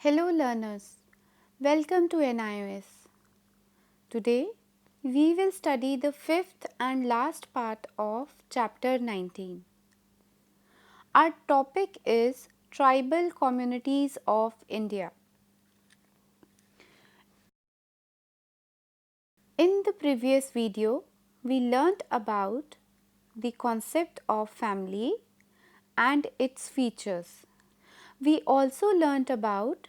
Hello learners, welcome to NIOS. Today we will study the fifth and last part of chapter 19. Our topic is Tribal Communities of India. In the previous video, we learnt about the concept of family and its features. We also learnt about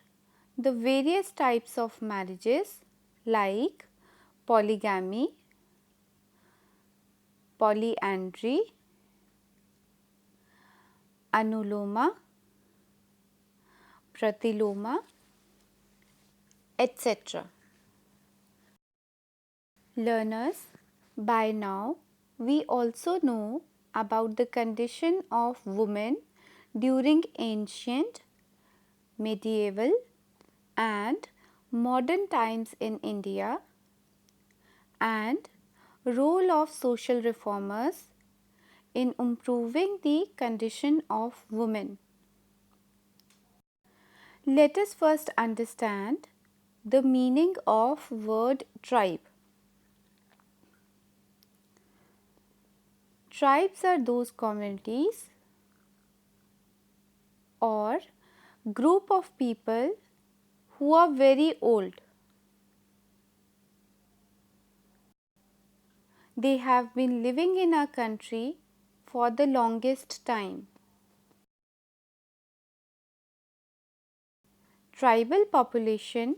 the various types of marriages like polygamy, polyandry, anuloma, pratiloma, etc. Learners, by now we also know about the condition of women during ancient, medieval and modern times in India and role of social reformers in improving the condition of women. Let us first understand the meaning of word tribe. Tribes are those communities or group of people who are very old. They have been living in our country for the longest time. Tribal population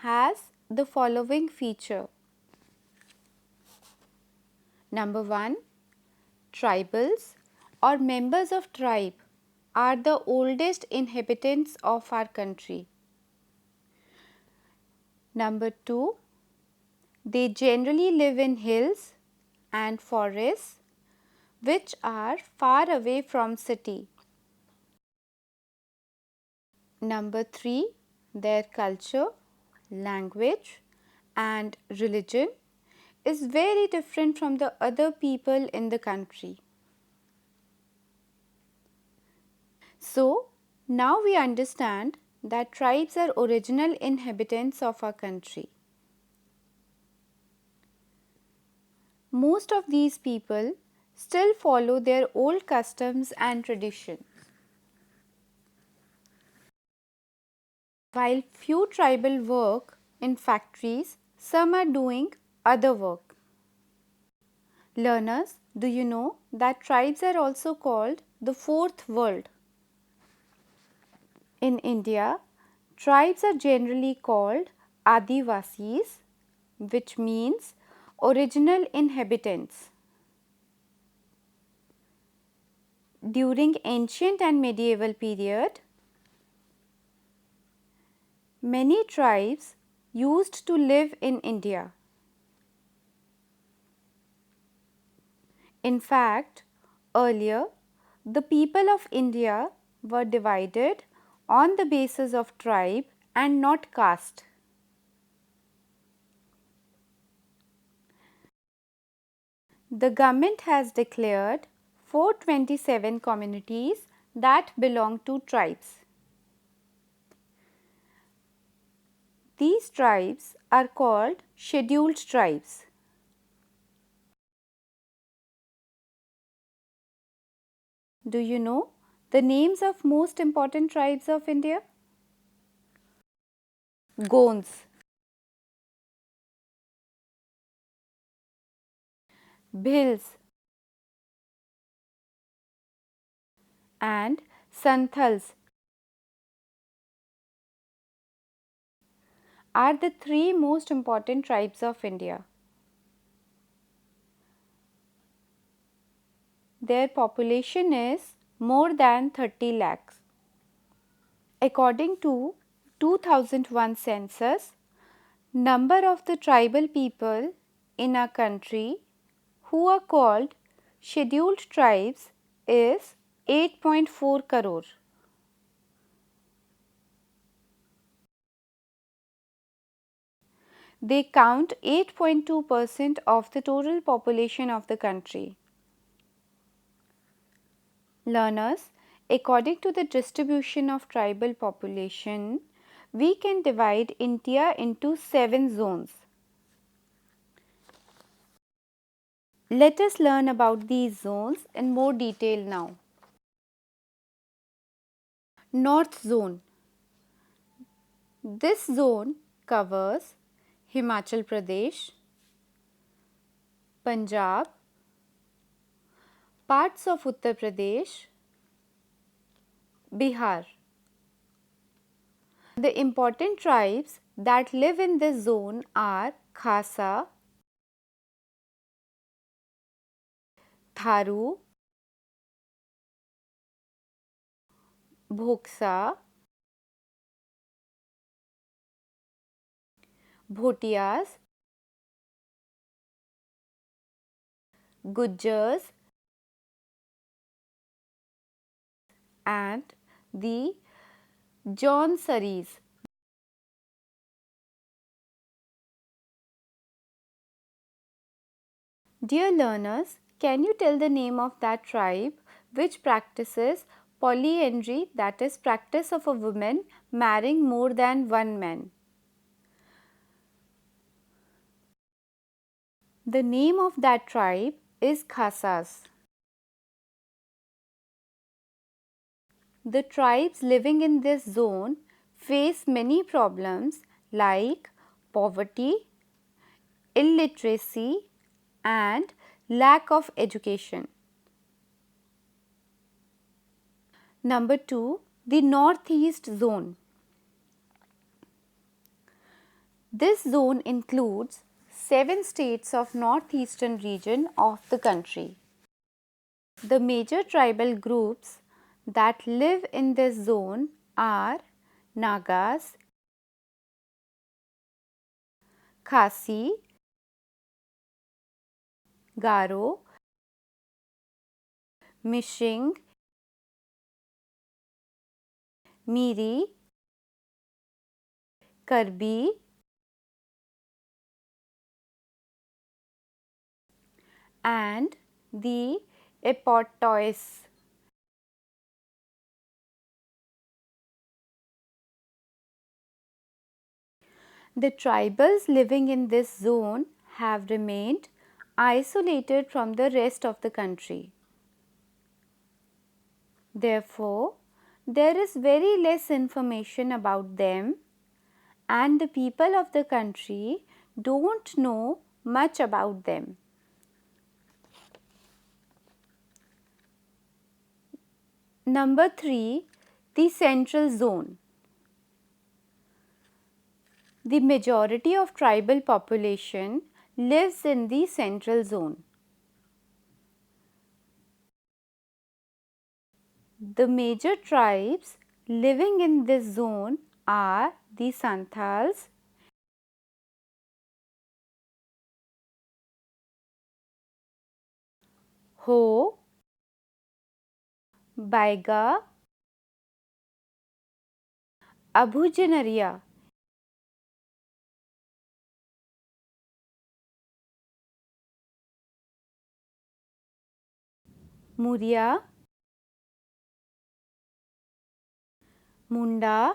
has the following feature. Number 1, tribals or members of tribe are the oldest inhabitants of our country. Number 2, they generally live in hills and forests which are far away from city. Number 3, their culture, language and religion is very different from the other people in the country. So, now we understand that tribes are original inhabitants of our country. Most of these people still follow their old customs and traditions. While few tribal work in factories, some are doing other work. Learners, do you know that tribes are also called the fourth world? In India, tribes are generally called Adivasis, which means original inhabitants. During ancient and medieval period, many tribes used to live in India. In fact, earlier the people of India were divided on the basis of tribe and not caste. The government has declared 427 communities that belong to tribes. These tribes are called scheduled tribes. Do you know the names of most important tribes of India? Gonds, Bhils and Santhals are the three most important tribes of India. Their population is more than 30 lakhs. According to 2001 census, number of the tribal people in our country who are called scheduled tribes is 8.4 crore. They count 8.2% of the total population of the country. Learners, according to the distribution of tribal population, we can divide India into 7 zones. Let us learn about these zones in more detail now. North Zone. This zone covers Himachal Pradesh, Punjab, parts of Uttar Pradesh, Bihar. The important tribes that live in this zone are Khasa, Tharu, Bhoksa, Bhotiyas, Gujjars and the Jaunsaris. Dear learners, can you tell the name of that tribe which practices polyandry, that is practice of a woman marrying more than one man? The name of that tribe is Khasas. The tribes living in this zone face many problems like poverty, illiteracy and lack of education. Number 2, the Northeast Zone. This zone includes 7 states of northeastern region of the country. The major tribal groups that live in this zone are Nagas, Khasi, Garo, Mishing, Miri, Karbi and the Epotois. The tribals living in this zone have remained isolated from the rest of the country. Therefore, there is very less information about them and the people of the country don't know much about them. Number 3, the Central Zone. The majority of tribal population lives in the Central Zone. The major tribes living in this zone are the Santals, Ho, Baiga, Abhujanariya, Muria, Munda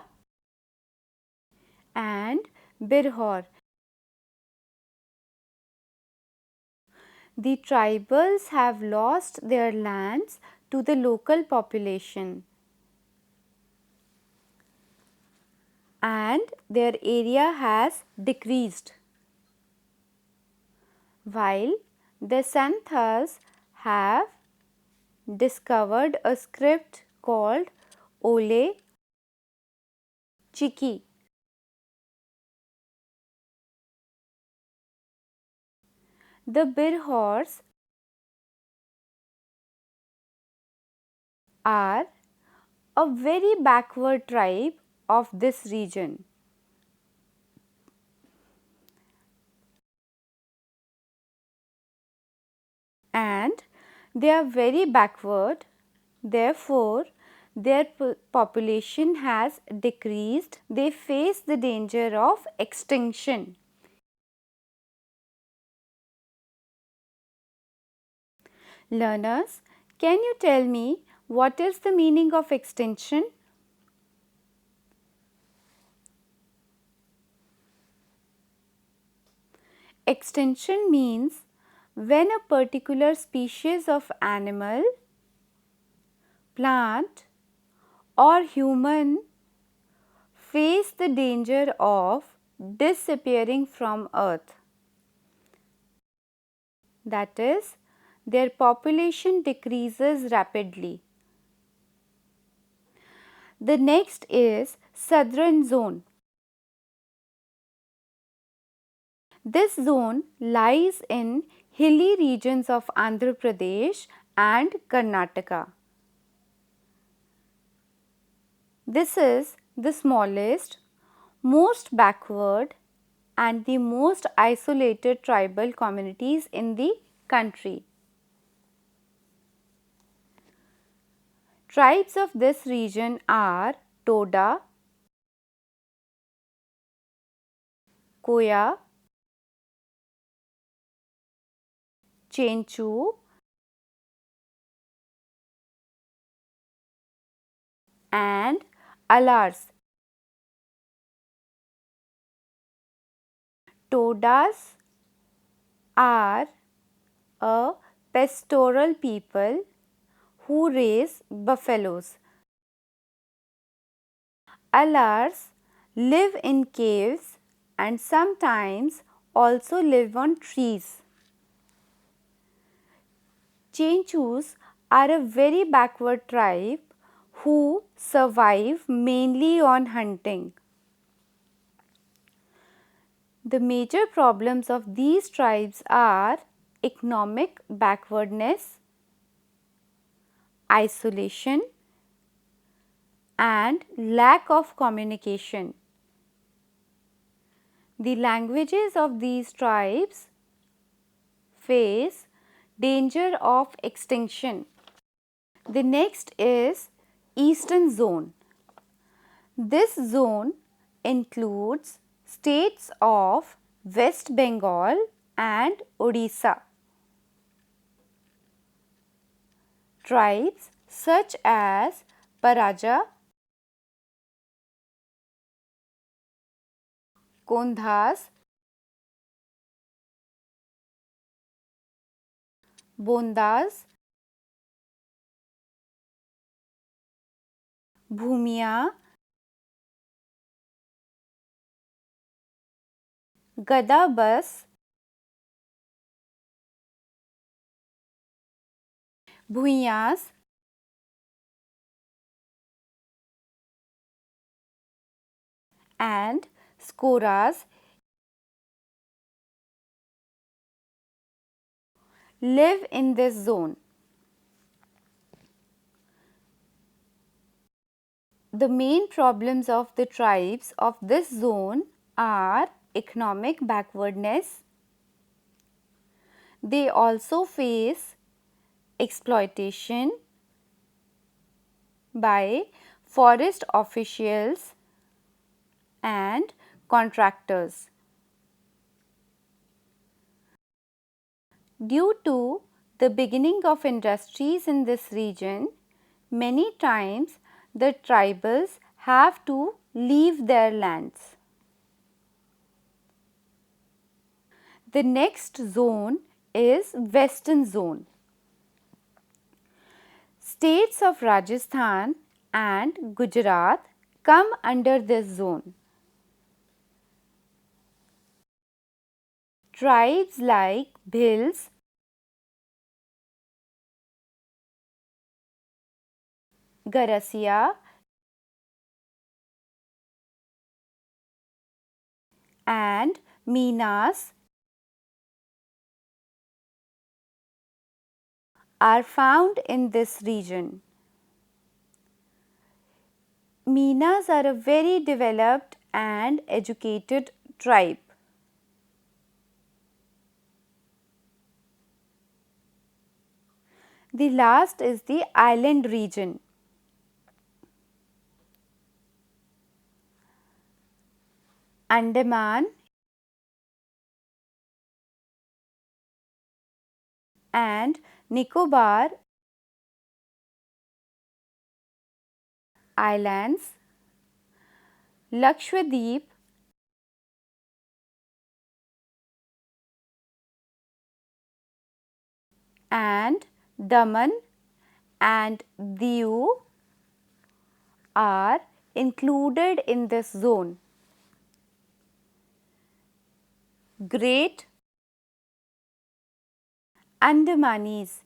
and Birhor. The tribals have lost their lands to the local population and their area has decreased, while the Santhals have discovered a script called Ole Chiki. The Birhors are a very backward tribe of this region. And they are very backward, therefore their population has decreased. They face the danger of extinction. Learners, can you tell me what is the meaning of extinction? Extinction means when a particular species of animal, plant or human face the danger of disappearing from earth. That is, their population decreases rapidly. The next is southern zone. This zone lies in hilly regions of Andhra Pradesh and Karnataka. This is the smallest, most backward and the most isolated tribal communities in the country. Tribes of this region are Toda, Koya, Chenchu and Alars. Todas are a pastoral people who raise buffaloes. Alars live in caves and sometimes also live on trees. Chenchus are a very backward tribe who survive mainly on hunting. The major problems of these tribes are economic backwardness, isolation, and lack of communication. The languages of these tribes face danger of extinction. The next is Eastern Zone. This zone includes states of West Bengal and Odisha. Tribes such as Paraja, Kondhas, Bondas, Bhumia, Gadabas, Bhuiyas, and Skoras live in this zone. The main problems of the tribes of this zone are economic backwardness. They also face exploitation by forest officials and contractors. Due to the beginning of industries in this region, many times the tribals have to leave their lands. The next zone is Western Zone. States of Rajasthan and Gujarat come under this zone. Tribes like Bhils, Garasia and Meenas are found in this region. Meenas are a very developed and educated tribe. The last is the island region. Andaman and Nicobar Islands, Lakshadweep and Daman and Diu are included in this zone. Great Andamanis,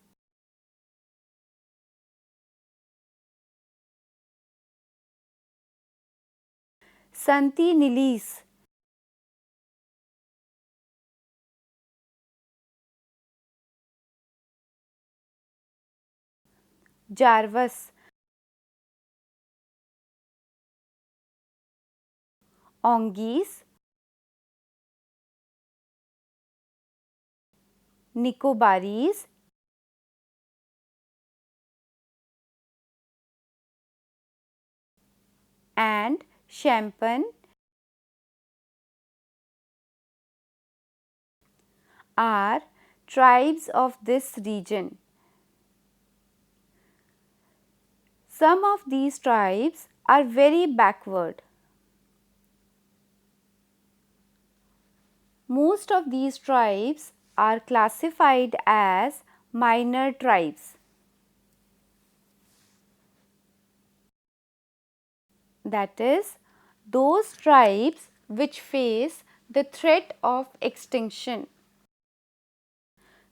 Santinilis, Jarvas, Ongis, Nicobaris, and Shempan are tribes of this region. Some of these tribes are very backward. Most of these tribes are classified as minor tribes. That is, those tribes which face the threat of extinction.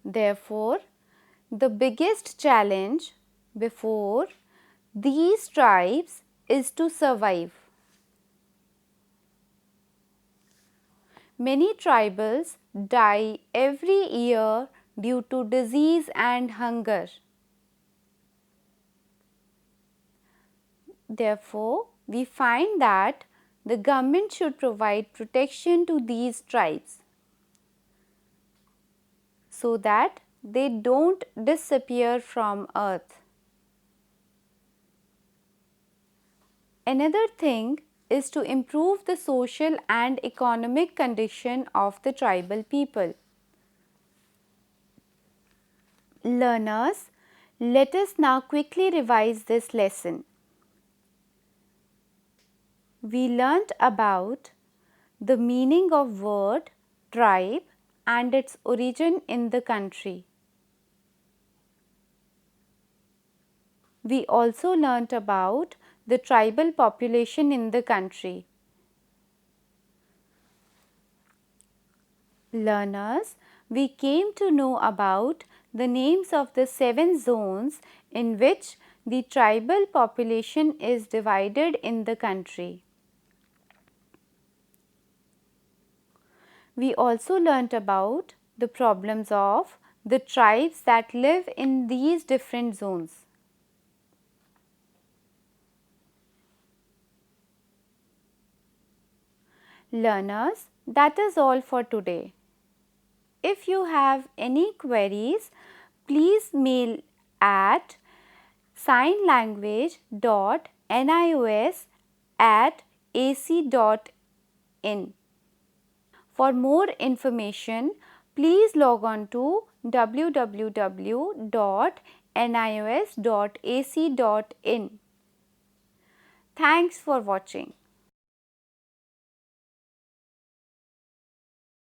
Therefore, the biggest challenge before these tribes is to survive. Many tribals die every year due to disease and hunger. Therefore, we find that the government should provide protection to these tribes so that they don't disappear from earth. Another thing is to improve the social and economic condition of the tribal people. Learners, let us now quickly revise this lesson. We learnt about the meaning of word tribe and its origin in the country. We also learnt about the tribal population in the country. Learners, we came to know about the names of the 7 zones in which the tribal population is divided in the country. We also learnt about the problems of the tribes that live in these different zones. Learners, that is all for today. If you have any queries, please mail at signlanguage.nios@ac.in. For more information, please log on to www.nios.ac.in. Thanks for watching.